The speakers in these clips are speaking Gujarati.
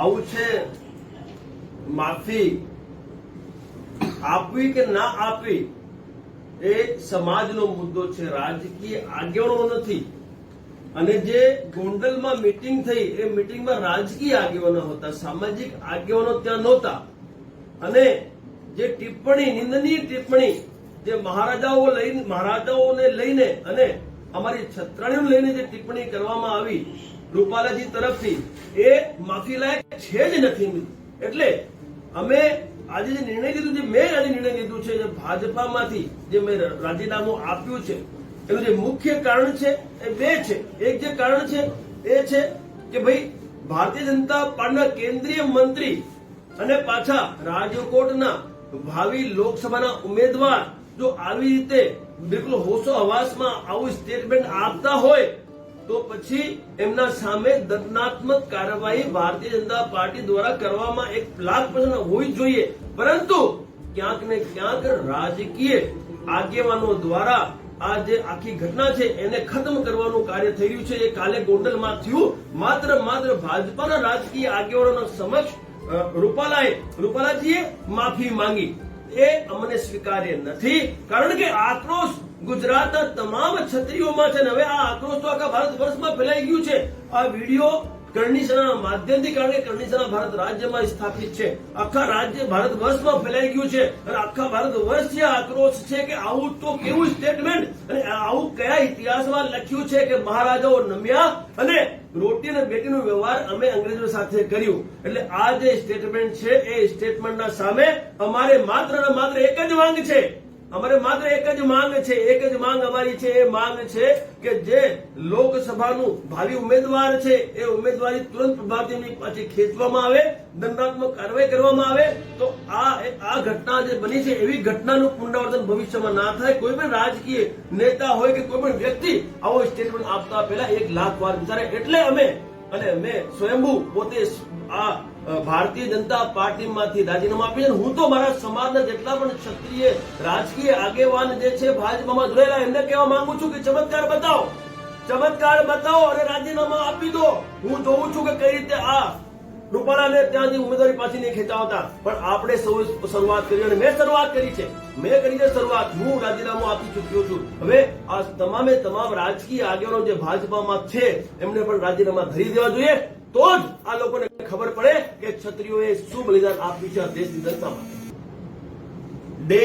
આવું છે માફી આપવી કે ના આપવી એ સમાજનો મુદ્દો છે, રાજકીય આગેવાનો નથી. અને જે ગોંડલમાં મીટિંગ થઈ એ મીટિંગમાં રાજકીય આગેવાનો હતા, સામાજિક આગેવાનો ત્યાં નહોતા. અને જે ટિપ્પણી, નિંદનીય ટિપ્પણી જે મહારાજાઓને લઈને અને અમારી છત્રાણીઓને લઈને જે ટિપ્પણી કરવામાં આવી રૂપાલાજી તરફથી એ માફી લાયક છે જ નથી. એટલે અમે આજે જે નિર્ણય લીધું છે, મેં આજે નિર્ણય લીધું છે, જે ભાજપામાંથી જે મેં રાજીનામું આપ્યું છે એનું જે મુખ્ય કારણ છે એ બે છે. એક જે કારણ છે એ છે કે ભાઈ ભારતીય જનતા પાર્ટીના કેન્દ્રીય મંત્રી અને પાછા રાજકોટના ભાવિ લોકસભાના ઉમેદવાર જો આવી રીતે બિલકુલ હોશો હવાસમાં આવું સ્ટેટમેન્ટ આપતા હોય તો પછી એમના સામે દંડાત્મક કાર્યવાહી ભારતીય જનતા પાર્ટી દ્વારા કરવામાં એક લાખ % હોવી જોઈએ. પરંતુ ક્યાંક ને ક્યાંક રાજકીય આગેવાનો દ્વારા આ જે આખી ઘટના છે એને ખતમ કરવાનું કાર્ય થઈ રહ્યું છે. એ કાલે ગોંડલમાં થયું. માત્ર ભાજપાના રાજકીય આગેવાનોના સમક્ષ રૂપાલાજીએ માફી માંગી. એ અમને સ્વીકાર્ય નથી, કારણ કે આક્રોશ ગુજરાતના તમામ ક્ષત્રિયોમાં છે. હવે આ આક્રોશ તો આખા ભારત વર્ષમાં ફેલાઈ ગયું છે. આ વિડીયો કરણીસેનાના માધ્યમથી, કારણ કે કરણીસેના ભારત રાજ્યમાં સ્થાપિત છે, આખા રાજ્ય ભારત વર્ષમાં ફેલાઈ ગયું છે. અને આખા ભારત વર્ષથી આક્રોશ છે કે આવું તો કેવું સ્ટેટમેન્ટ અને આવું કયા ઇતિહાસમાં લખ્યું છે કે મહારાજાઓ નમ્યા અને રોટી અને બેટીનો વ્યવહાર અમે અંગ્રેજો સાથે કર્યું. એટલે આ જે સ્ટેટમેન્ટ છે એ સ્ટેટમેન્ટના સામે અમારે માત્ર ને માત્ર એક જ માંગ છે. અમારે માત્ર એક જ માંગ છે, એક જ માંગ અમારી છે. એ માંગ છે કે જે લોકસભાનું ભાવિ ઉમેદવાર છે એ ઉમેદવારી તુરંત પ્રભાવથી એમની પાછી ખેંચવામાં આવે, દંડાત્મક કાર્યવાહી કરવામાં આવે. તો આ ઘટના જે બની છે એવી ઘટનાનું પુનરાવર્તન ભવિષ્યમાં ના થાય. કોઈ પણ રાજકીય નેતા હોય કે કોઈ પણ વ્યક્તિ આવો સ્ટેટમેન્ટ આપતા પહેલા 1 લાખ વાર વિચારે. એટલે અમે મેં સ્વયંભૂ પોતે આ ભારતીય જનતા પાર્ટીમાંથી રાજીનામું આપ્યું. હું તો મારા સમાજના જેટલા પણ ક્ષત્રિય રાજકીય આગેવાન જે છે ભાજપામાં જોડાયેલા એમને કહેવા માંગુ છું કે ચમત્કાર બતાવો અને રાજીનામા આપી દો. હું જોઉં છું કે કઈ રીતે આ રૂપાલાને ત્યાંથી ઉમેદવારી પાછી નહીં ખેંચાવતા. પણ આપણે સૌ શરૂઆત કરી અને મેં શરૂઆત કરી છે. હું રાજીનામું આપી ચૂક્યો છું. હવે આ તમામ રાજકીય આગેવાનો જે ભાજપામાં છે એમને પણ રાજીનામા ધરી દેવા જોઈએ. તો જ આ લોકોને ખબર પડે કે ક્ષત્રિયોએ શું બલિદાન આપ્યું છે આ દેશની જનતા માટે. ડે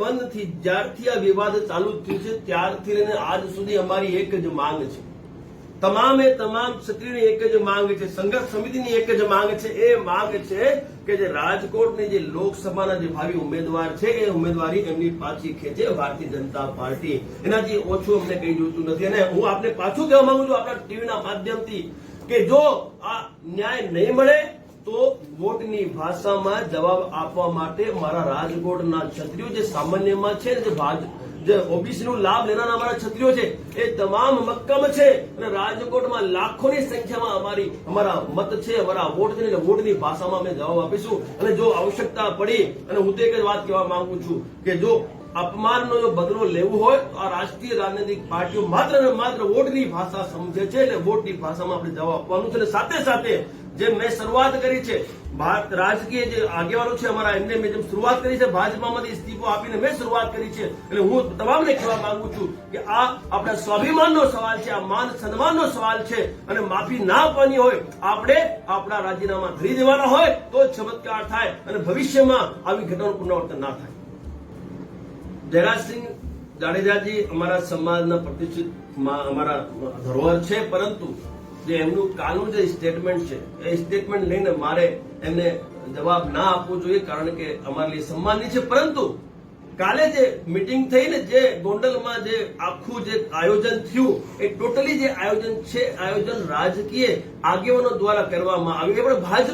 વન થી જ્યારથી આ વિવાદ ચાલુ થયું છે ત્યારથી લઈને આજ સુધી અમારી એક જ માંગ છે. તમામ ક્ષત્રિયોની એક જ માંગ છે, સંઘર્ષ સમિતિની એક જ માંગ છે. એ માંગ છે કે જે રાજકોટની જે લોકસભાના જે ભાવિ ઉમેદવાર છે એ ઉમેદવારી એમની પાછી ખેંચે ભારતીય જનતા પાર્ટી. એનાથી ઓછું અમને કઈ જોઈતું નથી. અને હું આપને પાછું કહેવા માંગુ છું આપણા ટીવીના માધ્યમથી કે જો આ ન્યાય નહીં મળે તો વોટની ભાષામાં જવાબ આપવા માટે મારા રાજકોટના ક્ષત્રિયો જે સામાન્યમાં છે, જે ઓબીસી નું લાભ લેનારા અમારા ક્ષત્રિયો છે એ તમામ મક્કમ છે. અને રાજકોટમાં લાખોની સંખ્યામાં અમારા મત છે, અમારા વોટ છે. એટલે વોટની ભાષામાં અમે જવાબ આપીશું. અને જો આવશ્યકતા પડી, અને હું તો એક જ વાત કહેવા માંગુ છું કે જો અપમાનનો જો બદલો લેવો હોય તો આ રાષ્ટ્રીય રાજનૈતિક પાર્ટીઓ માત્ર ને માત્ર વોટની ભાષા સમજે છે. એટલે વોટની ભાષામાં આપણે જવાબ આપવાનું છે. અને સાથે જે મેં શરૂઆત કરી છે, રાજકીય જે આગેવાનો છે અમારા, એમને મેં જેમ શરૂઆત કરી છે ભાજપામાંથી ઇસ્તીફો આપીને મેં શરૂઆત કરી છે. એટલે હું તમામને કહેવા માંગુ છું કે આ આપણા સ્વાભિમાનનો સવાલ છે, આ માન સન્માનનો સવાલ છે. અને માફી ના આપવાની હોય, આપણે આપણા રાજીનામા ધરી દેવાના હોય તો ચમત્કાર થાય અને ભવિષ્યમાં આવી ઘટનાનું પુનરાવર્તન ના થાય. જયરાજસિંહ જાડેજાજી અમારા સમાજના પ્રતિષ્ઠિત અમારા ધરોહર છે, પરંતુ જે એમનું કાલનું જે સ્ટેટમેન્ટ છે એ સ્ટેટમેન્ટ લઈને મારે એમને જવાબ ના આપવો જોઈએ, કારણ કે અમારા लिए સન્માનની છે. પરંતુ કાલે જે મીટિંગ થઈ ને, જે ગોંડલમાં જે આખું જે આયોજન થયું એ ટોટલી જે આયોજન રાજકીય આગેવાનો દ્વારા કરવામાં આવ્યું. એ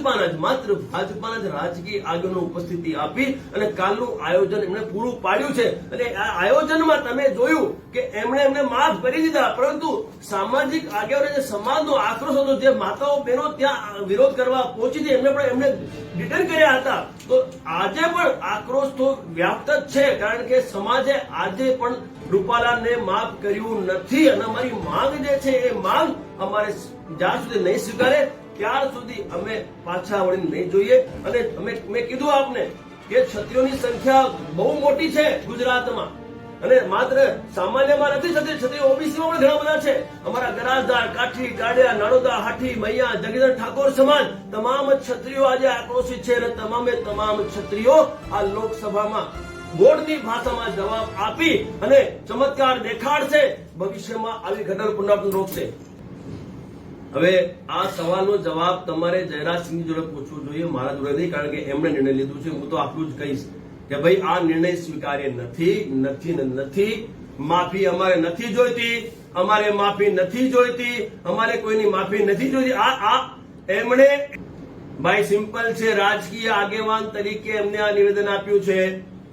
પણ માત્ર ભાજપાના જ રાજકીય આગેવાનો ઉપસ્થિતિ આપી અને કાલનું આયોજન એમણે પૂરું પાડ્યું છે. અને આ આયોજનમાં તમે જોયું કે એમને માફ કરી દીધા, પરંતુ સામાજિક આગેવાનો જે સમાજનો આક્રોશ હતો, જે માતાઓ બહેનો ત્યાં વિરોધ કરવા પહોંચી હતી, એમને ડિટેન કર્યા હતા. તો આજે પણ આક્રોશ તો વ્યાપ્ત જ છે. કારણ કે સમાજે આજે પણ રૂપાલાને માફ કર્યું નથી અને અમારી માંગ જે છે એ માંગ અમારે જ્યાં સુધી નહીં સ્વીકારે ત્યાર સુધી અમે પાછા વળીને નહીં જોઈએ. અને મેં કીધું આપને કે ક્ષત્રિયોની સંખ્યા બહુ મોટી છે ગુજરાતમાં અને માત્ર સામાન્યમાં નથી થતી, ક્ષત્રિયો ઓબીસીમાં પણ ઘણા બધા છે. અમારા ગરાસદાર, કાઠી, ગાડિયા, નાડોદા, હાથી, મૈયા, જગીરદાર, ઠાકોર સમાજ તમામ ક્ષત્રિયો આજે આક્રોશિત છે અને તમામ ક્ષત્રિયો આ લોકસભામાં બોર્ડની ભાષામાં જવાબ આપી અને ચમત્કાર દેખાડશે. ભવિષ્યમાં આવી ઘટના પુનરાવર્તન રોકશે. હવે આ સવાલનો જવાબ તમારે જયરાજસિંહની જોડે પૂછવો જોઈએ, મારા જોડે નહીં, કારણ કે એમણે નિર્ણય લીધું છે. હું તો આટલું જ કહીશ કે ભાઈ આ નિર્ણય સ્વીકાર્ય નથી. માફી અમારે નથી જોઈતી, અમારે કોઈની માફી નથી જોઈતી. આ એમણે ભાઈ સિમ્પલ છે, રાજકીય આગેવાન તરીકે એમને આ નિવેદન આપ્યું છે.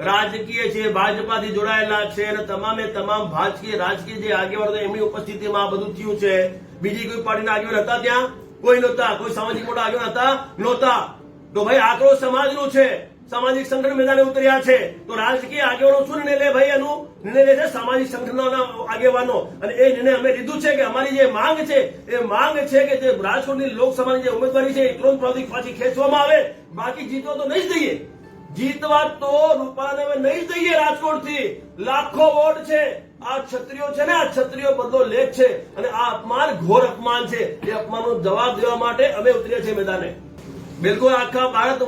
રાજકીય છે, ભાજપાથી જોડાયેલા છે અને તમામ રાજકીય જે આગેવાનો એમની ઉપસ્થિતિમાં આ બધું થયું છે. બીજી કોઈ પાર્ટીના આગેવાન હતા ત્યાં? કોઈ નહોતા. કોઈ સામાજિક મોટા આગેવાન હતા? નહોતા. તો ભાઈ આક્રોશ સમાજનું છે, સામાજિક સંગઠન મેદાને ઉતર્યા છે. તો રાજકીય આગેવાનો શું નિર્ણય લે? ભાઈ એનું નિર્ણય લે છે સામાજિક સંગઠનોના આગેવાનો. અને એ નિર્ણય અમે લીધું છે કે અમારી જે માંગ છે એ માંગ છે કે જે રાજકોટની લોકસભાની જે ઉમેદવારી છે એ તુરંત પાછી ખેંચવામાં આવે. બાકી જીતવા તો નહીં જ દઈએ, જીતવા તો રૂપાલાને અમે નહીં જ દઈએ. રાજકોટથી લાખો વોટ છે. આ ક્ષત્રિયો છે ને, આ ક્ષત્રિયો બદલો લેખ છે અને આ અપમાન ઘોર અપમાન છે. એ અપમાનનો જવાબ દેવા માટે અમે ઉતર્યા છીએ મેદાને. બિલકુલ આખા ભારત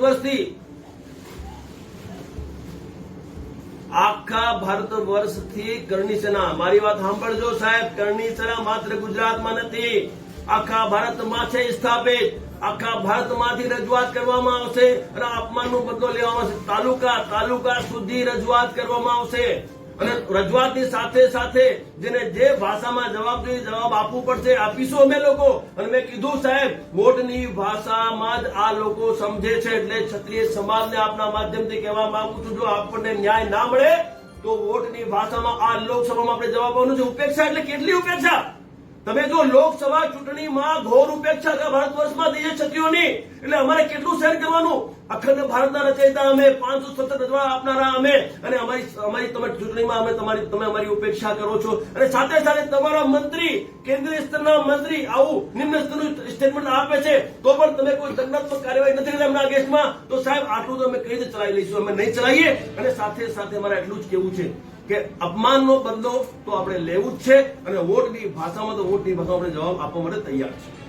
વર્ષથી કરણી સેના, મારી વાત સાંભળજો સાહેબ, કરણી સેના માત્ર ગુજરાતમાં નથી, આખા ભારતમાં છે સ્થાપિત. આખા ભારતમાંથી રજૂઆત કરવામાં આવશે અને અપમાનનો બદલો લેવામાં આવશે. તાલુકા સુધી રજૂઆત કરવામાં આવશે અને રજૂઆતની સાથે જેને જે ભાષામાં જવાબ જોઈએ જવાબ આપવું પડશે, આપીશું અમે લોકો. અને મેં કીધું સાહેબ, વોટની ભાષામાં જ આ લોકો સમજે છે. એટલે ક્ષત્રિય સમાજને આપના માધ્યમથી કહેવા માંગુ છું, જો આપણને ન્યાય ના મળે તો વોટની ભાષામાં આ લોકસભામાં આપણે જવાબ આપવાનું છે. ઉપેક્ષા એટલે કેટલી ઉપેક્ષા? તમે જો લોકસભા ચૂંટણીમાં ઘોર ઉપેક્ષા ભારત વર્ષમાં થઈ છે ક્ષત્રિયોની, એટલે અમારે કેટલું સહન કરવાનું? અખંડ ભારતના રચયિતા અમે, 570 રજવાડા આપનારા અમે, અને અમારી તમે ચૂંટણીમાં તમે અમારી ઉપેક્ષા કરો છો. અને સાથે તમારા મંત્રી, કેન્દ્રીય સ્તરના મંત્રી આવું નિમ્ન સ્તરનું સ્ટેટમેન્ટ આપે છે તો પણ તમે કોઈ દંડાત્મક કાર્યવાહી નથી કરતા એમના કેસમાં. તો સાહેબ આટલું તો અમે કઈ રીતે ચલાવી લઈશું? અમે નહીં ચલાવીએ. અને સાથે અમારે એટલું જ કેવું છે કે અપમાનનો બદલો તો આપણે લેવું જ છે અને વોટની ભાષામાં આપણે જવાબ આપવા માટે તૈયાર છે.